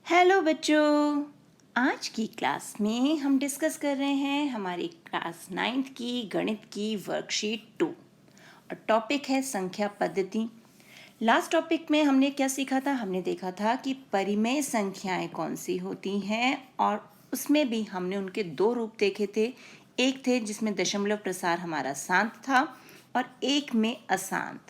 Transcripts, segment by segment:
Hello बच्चों। आज की क्लास में हम डिस्कस कर रहे हैं हमारी क्लास 9th की गणित की वर्कशीट 2 और टॉपिक है संख्या पद्धति। लास्ट टॉपिक में हमने क्या सीखा था? हमने देखा था कि परिमेय संख्याएं कौन सी होती हैं और उसमें भी हमने उनके दो रूप देखे थे। एक थे जिसमें दशमलव प्रसार हमारा शांत था और एक में अशांत।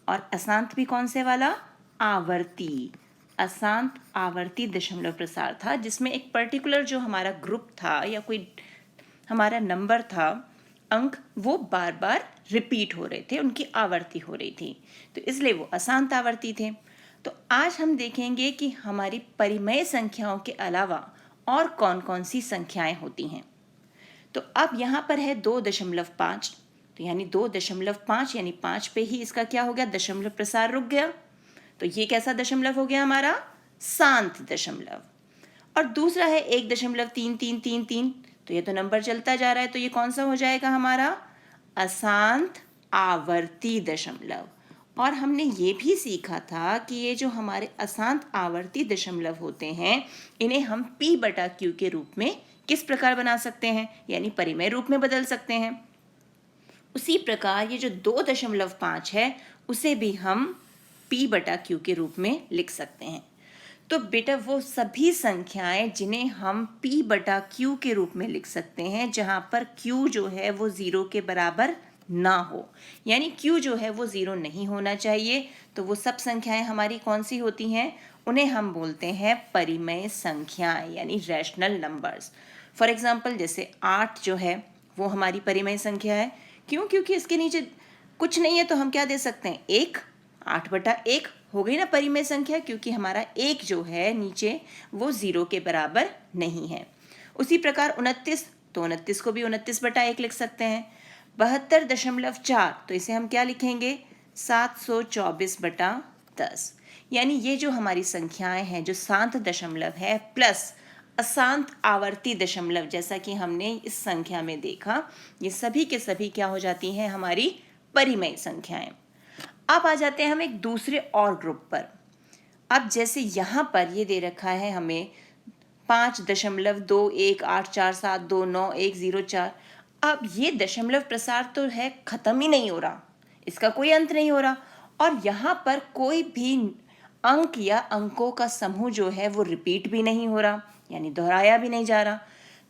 और अशांत भी कौन से वाला? आवर्ती। अशांत आवर्ती दशमलव प्रसार था जिसमें एक पर्टिकुलर जो हमारा ग्रुप था या कोई हमारा नंबर था, अंक, वो बार बार रिपीट हो रहे थे, उनकी आवर्ती हो रही थी, तो इसलिए वो अशांत आवर्ती थे। तो आज हम देखेंगे कि हमारी परिमेय संख्याओं के अलावा और कौन कौन सी संख्याएं होती हैं। तो अब यहाँ पर है 2.5, तो यानी 2.5 यानी 5 पे ही इसका क्या हो गया? दशमलव प्रसार रुक गया। तो ये कैसा दशमलव हो गया? हमारा शांत दशमलव। और दूसरा है 1.3333, तो ये तो नंबर चलता जा रहा है, तो ये कौन सा हो जाएगा? हमारा अशांत आवर्ती दशमलव। और हमने ये भी सीखा था कि ये जो हमारे अशांत आवर्ती दशमलव होते हैं, इन्हें हम p/q के रूप में किस प्रकार बना सकते हैं, यानी परिमेय रूप में बदल सकते हैं। उसी प्रकार ये जो 2.5 है उसे भी हम p/q के रूप में लिख सकते हैं। तो बेटा वो सभी संख्याएं जिन्हें हम p/q के रूप में लिख सकते हैं, जहां पर q जो है वो 0 के बराबर ना हो, यानी q जो है वो 0 नहीं होना चाहिए, तो वो सब संख्याएं हमारी कौन सी होती हैं? उन्हें हम बोलते हैं परिमेय संख्याएं, यानी रैशनल नंबर्स। फॉर एग्जाम्पल जैसे 8 जो है वो हमारी परिमेय संख्या है। क्यों? क्योंकि इसके नीचे कुछ नहीं है, तो हम क्या दे सकते हैं? 1। 8/1 हो गई ना परिमेय संख्या, क्योंकि हमारा 1 जो है नीचे वो 0 के बराबर नहीं है। उसी प्रकार 29, तो 29 को भी 29/1 लिख सकते हैं। 72.4, तो इसे हम क्या लिखेंगे? 724/10। यानी ये जो हमारी संख्याएं हैं, जो शांत दशमलव है प्लस अशांत आवर्ती दशमलव, जैसा कि हमने इस संख्या में देखा, ये सभी के सभी क्या हो जाती हैं? हमारी परिमेय संख्याएं। अब आ जाते हैं हम एक दूसरे और ग्रुप पर। अब जैसे यहाँ पर ये दे रखा है हमें 5.2184729104। अब ये दशमलव प्रसार तो है, खत्म ही नहीं हो रहा, इसका कोई अंत नहीं हो रहा, और यहाँ पर कोई भी अंक या अंकों का समूह जो है वो रिपीट भी नहीं हो रहा, यानी दोहराया भी नहीं जा रहा।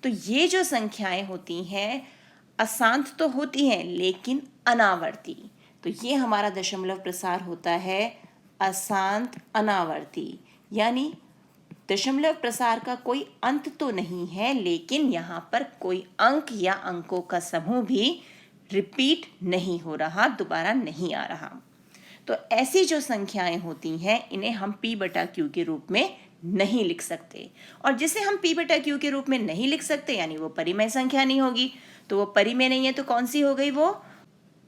तो ये जो संख्याएं होती हैं अशांत तो होती हैं लेकिन अनावर्ती, तो ये हमारा दशमलव प्रसार होता है अशांत अनावर्ती। यानी दशमलव प्रसार का कोई अंत तो नहीं है, लेकिन यहाँ पर कोई अंक या अंकों का समूह भी रिपीट नहीं हो रहा, दोबारा नहीं आ रहा। तो ऐसी जो संख्याएं होती हैं इन्हें हम p/q के रूप में नहीं लिख सकते, और जिसे हम p/q के रूप में नहीं लिख सकते यानी वो परिमेय संख्या नहीं होगी। तो वो परिमेय नहीं है, तो कौन सी हो गई? वो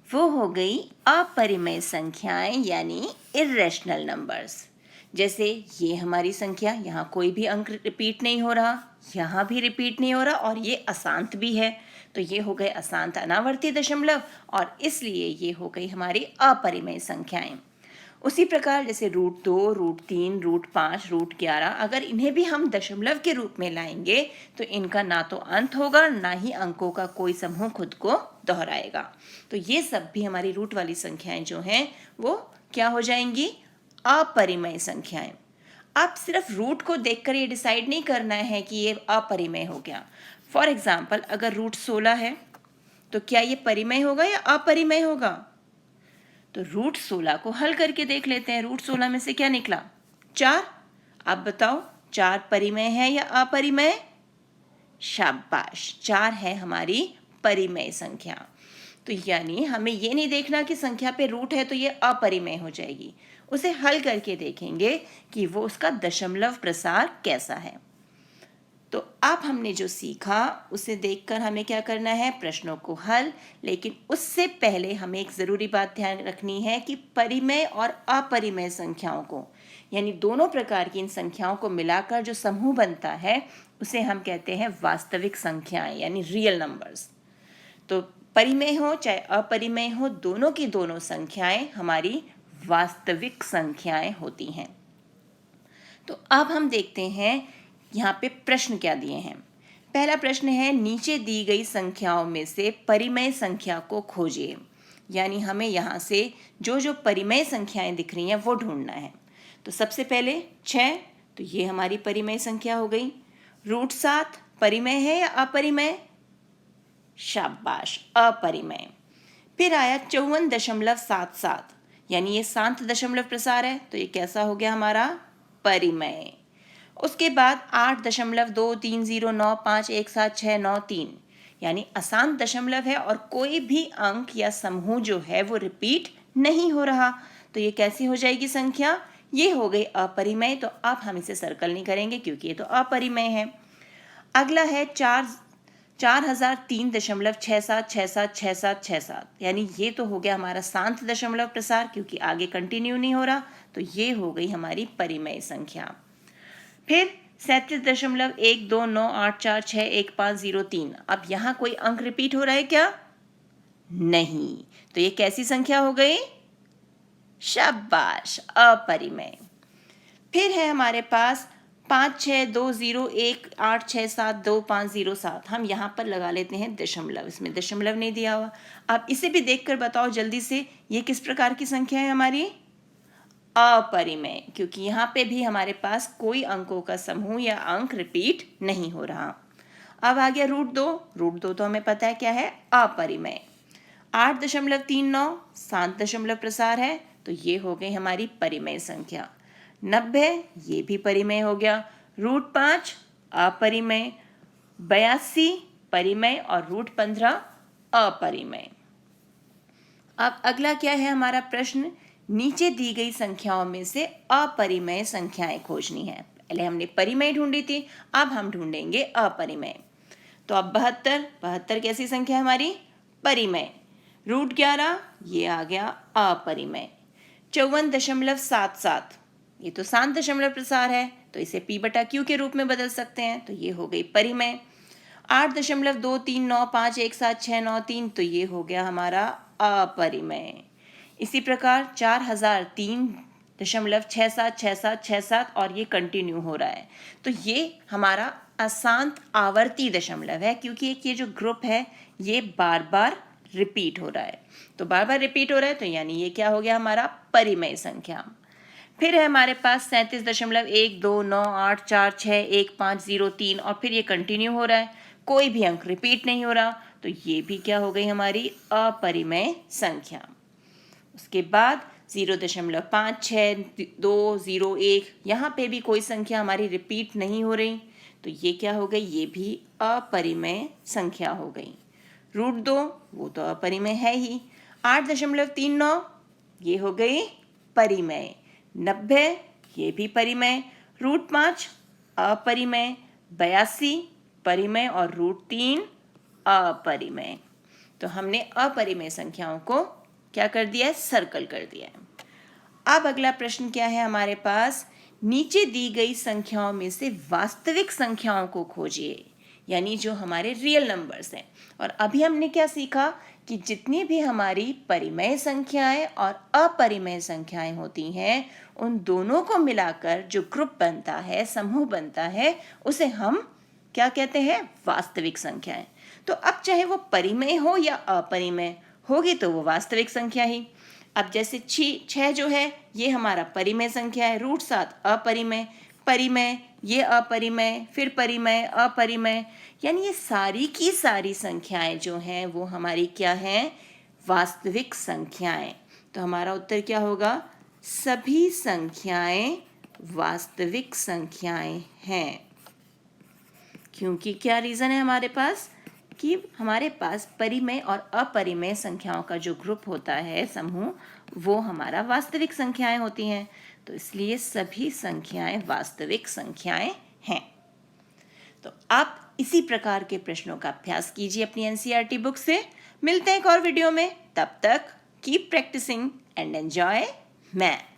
हो गई अपरिमेय संख्याएं, यानी इर्रेशनल नंबर्स। जैसे ये हमारी संख्या, यहाँ कोई भी अंक रिपीट नहीं हो रहा, यहाँ भी रिपीट नहीं हो रहा, और ये अशांत भी है, तो ये हो गए अशांत अनावर्ती दशमलव, और इसलिए ये हो गई हमारी अपरिमेय संख्याएं। उसी प्रकार जैसे √2, √3, √5, √11, अगर इन्हें भी हम दशमलव के रूप में लाएंगे तो इनका ना तो अंत होगा, ना ही अंकों का कोई समूह खुद को दोहराएगा। तो ये सब भी हमारी रूट वाली संख्याएं जो हैं वो क्या हो जाएंगी? अपरिमेय संख्याएं। अब सिर्फ रूट को देखकर ये डिसाइड नहीं करना है कि ये अपरिमेय हो गया। फॉर एग्जाम्पल अगर √16 है तो क्या ये परिमेय होगा या अपरिमेय होगा? तो √16 को हल करके देख लेते हैं। √16 में से क्या निकला? 4। अब बताओ 4 परिमेय है या अपरिमेय? शाबाश, 4 है हमारी परिमेय संख्या। तो यानी हमें ये नहीं देखना कि संख्या पे रूट है तो ये अपरिमेय हो जाएगी, उसे हल करके देखेंगे कि वो उसका दशमलव प्रसार कैसा है। तो अब हमने जो सीखा उसे देखकर हमें क्या करना है? प्रश्नों को हल। लेकिन उससे पहले हमें एक ज़रूरी बात ध्यान रखनी है कि परिमेय और अपरिमेय संख्याओं को, यानी दोनों प्रकार की इन संख्याओं को मिलाकर जो समूह बनता है उसे हम कहते हैं वास्तविक संख्याएं, यानी रियल नंबर्स। तो परिमेय हो चाहे अपरिमेय हो, दोनों की दोनों संख्याएं हमारी वास्तविक संख्याएं होती हैं। तो अब हम देखते हैं यहाँ पे प्रश्न क्या दिए हैं। पहला प्रश्न है, नीचे दी गई संख्याओं में से परिमेय संख्या को खोजिए। यानी हमें यहाँ से जो जो परिमेय संख्याएं दिख रही हैं वो ढूंढना है। तो सबसे पहले 6, तो ये हमारी परिमेय संख्या हो गई। √7 परिमेय है या अपरिमेय? शाबाश, अपरिमेय। फिर आया 54.77, यानी ये शांत दशमलव प्रसार है, तो ये कैसा हो गया हमारा? परिमेय। उसके बाद 8.230951769 यानी अशांत दशमलव है और कोई भी अंक या समूह जो है वो रिपीट नहीं हो रहा, तो ये कैसी हो जाएगी संख्या? ये हो गई अपरिमेय। तो अब हम इसे सर्कल नहीं करेंगे क्योंकि ये तो अपरिमेय है। अगला है 4003.67676767, यानी ये तो हो गया हमारा शांत दशमलव प्रसार क्योंकि आगे कंटिन्यू नहीं हो रहा, तो ये हो गई हमारी परिमेय संख्या। फिर 37.12984611503, अब यहाँ कोई अंक रिपीट हो रहा है क्या? नहीं, तो ये कैसी संख्या हो गई? शाबाश, अपरिमेय। फिर है हमारे पास 562018672507, हम यहाँ पर लगा लेते हैं दशमलव, इसमें दशमलव नहीं दिया हुआ। अब इसे भी देखकर बताओ जल्दी से, ये किस प्रकार की संख्या है हमारी? अपरिमेय, क्योंकि यहाँ पे भी हमारे पास कोई अंकों का समूह या अंक रिपीट नहीं हो रहा। अब आ गया √2 तो हमें पता है क्या है? अपरिमेय। 8.39 शांत दशमलव प्रसार है, तो ये हो गई हमारी परिमेय संख्या। 90 ये भी परिमेय हो गया। √5 अपरिमेय, 82 परिमेय और √15 अपरिमेय। अब अगला क्या है हमारा प्रश्न? नीचे दी गई संख्याओं में से अपरिमेय संख्याएं खोजनी है। पहले हमने परिमेय ढूंढी थी, अब हम ढूंढेंगे अपरिमेय। तो अब 72 कैसी संख्या है हमारी? परिमेय। √11 ये आ गया अपरिमेय। 54.77 ये तो शांत दशमलव प्रसार है, तो इसे P/Q के रूप में बदल सकते हैं, तो ये हो गई परिमेय। 8.239517693, तो ये हो गया हमारा अपरिमेय। इसी प्रकार 4003.676767 और ये कंटिन्यू हो रहा है, तो ये हमारा अशांत आवर्ती दशमलव है क्योंकि एक ये जो ग्रुप है ये बार बार रिपीट हो रहा है, तो बार बार रिपीट हो रहा है, तो यानी ये क्या हो गया हमारा? परिमेय संख्या। फिर है हमारे पास 37.12984611503 और फिर ये कंटिन्यू हो रहा है, कोई भी अंक रिपीट नहीं हो रहा, तो ये भी क्या हो गई हमारी? अपरिमेय संख्या। उसके बाद 0.562001 यहाँ पे भी कोई संख्या हमारी रिपीट नहीं हो रही, तो ये क्या हो गई? ये भी अपरिमेय संख्या हो गई। √2 वो तो अपरिमेय है ही। 8.39 ये हो गई परिमेय। 90 ये भी परिमेय। √5 अपरिमेय। 82 परिमेय और √3 अपरिमेय। तो हमने अपरिमेय संख्याओं को क्या कर दिया है? सर्कल कर दिया है। अब अगला प्रश्न क्या है हमारे पास? नीचे दी गई संख्याओं में से वास्तविक संख्याओं को खोजिए, यानी जो हमारे रियल नंबर्स हैं। और अभी हमने क्या सीखा कि जितनी भी हमारी परिमेय संख्याएं और अपरिमेय संख्याएं होती हैं, उन दोनों को मिलाकर जो ग्रुप बनता है, समूह बनता है, उसे हम क्या कहते हैं? वास्तविक संख्याएं। तो अब चाहे वो परिमेय हो या अपरिमेय, होगी तो वो वास्तविक संख्या ही। अब जैसे 6 जो है ये हमारा परिमेय संख्या है। √7 अपरिमेय, परिमेय, ये अपरिमेय, फिर परिमेय, अपरिमेय, यानी ये सारी की सारी संख्याएं जो हैं वो हमारी क्या हैं? वास्तविक संख्याएं। तो हमारा उत्तर क्या होगा? सभी संख्याएं वास्तविक संख्याएं हैं। क्योंकि क्या रीज़न है हमारे पास? कि हमारे पास परिमेय और अपरिमेय संख्याओं का जो ग्रुप होता है, समूह, वो हमारा वास्तविक संख्याएं होती हैं, तो इसलिए सभी संख्याएं वास्तविक संख्याएं हैं। तो आप इसी प्रकार के प्रश्नों का अभ्यास कीजिए अपनी NCERT बुक से। मिलते हैं एक और वीडियो में, तब तक keep practicing and enjoy math.